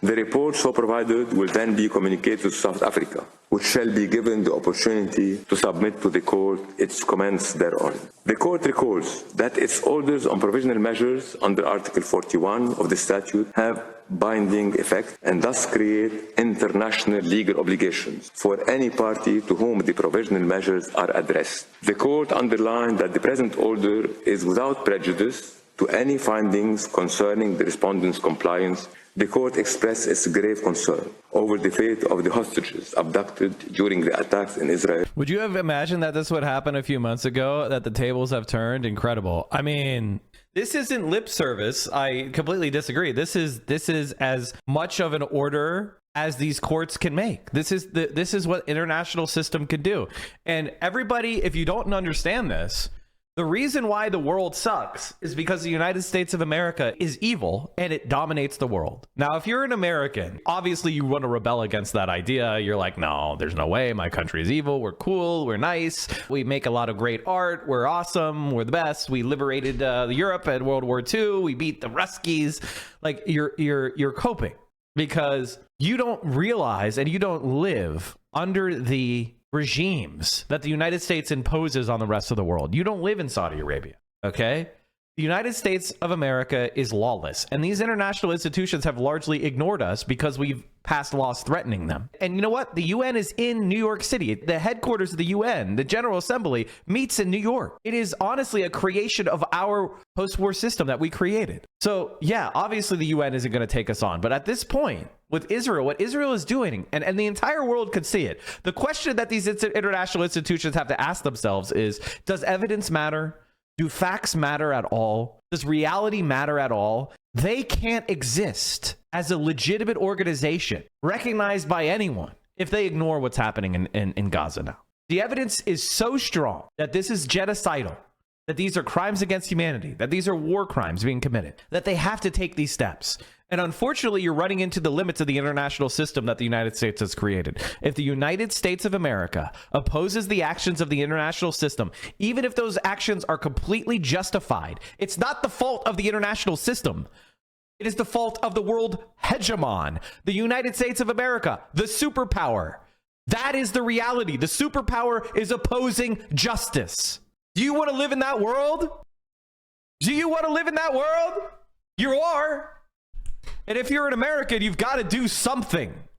The report so provided will then be communicated to South Africa, which shall be given the opportunity to submit to the court its comments thereon. The court recalls that its orders on provisional measures under Article 41 of the statute have binding effect and thus create international legal obligations for any party to whom the provisional measures are addressed. The court underlined that the present order is without prejudice to any findings concerning the respondents' compliance. The court expressed its grave concern over the fate of the hostages abducted during the attacks in Israel. Would you have imagined that this would happen a few months ago, that the tables have turned? Incredible. I mean, this isn't lip service. I completely disagree. This is as much of an order as these courts can make. This is what international system can do. And everybody, if you don't understand this, the reason why the world sucks is because the United States of America is evil and it dominates the world. Now, if you're an American, obviously you want to rebel against that idea. You're like, no, there's no way. My country is evil. We're cool. We're nice. We make a lot of great art. We're awesome. We're the best. We liberated Europe at World War II. We beat the Ruskies. Like, you're coping because you don't realize and you don't live under the regimes that the United States imposes on the rest of the world. You don't live in Saudi Arabia, okay? The United States of America is lawless, and these international institutions have largely ignored us because we've passed laws threatening them. And you know what? The UN is in New York City. The headquarters of the UN, the General Assembly, meets in New York. It is honestly a creation of our post-war system that we created. So yeah, obviously the UN isn't going to take us on, but at this point, with Israel, what Israel is doing, and the entire world could see it, the question that these international institutions have to ask themselves is, does evidence matter? Do facts matter at all? Does reality matter at all? They can't exist as a legitimate organization recognized by anyone if they ignore what's happening in Gaza now. The evidence is so strong that this is genocidal, that these are crimes against humanity, that these are war crimes being committed, that they have to take these steps. And unfortunately, you're running into the limits of the international system that the United States has created. If the United States of America opposes the actions of the international system, even if those actions are completely justified, it's not the fault of the international system. It is the fault of the world hegemon, the United States of America, the superpower. That is the reality. The superpower is opposing justice. Do you want to live in that world? Do you want to live in that world? You are. And if you're an American, you've got to do something.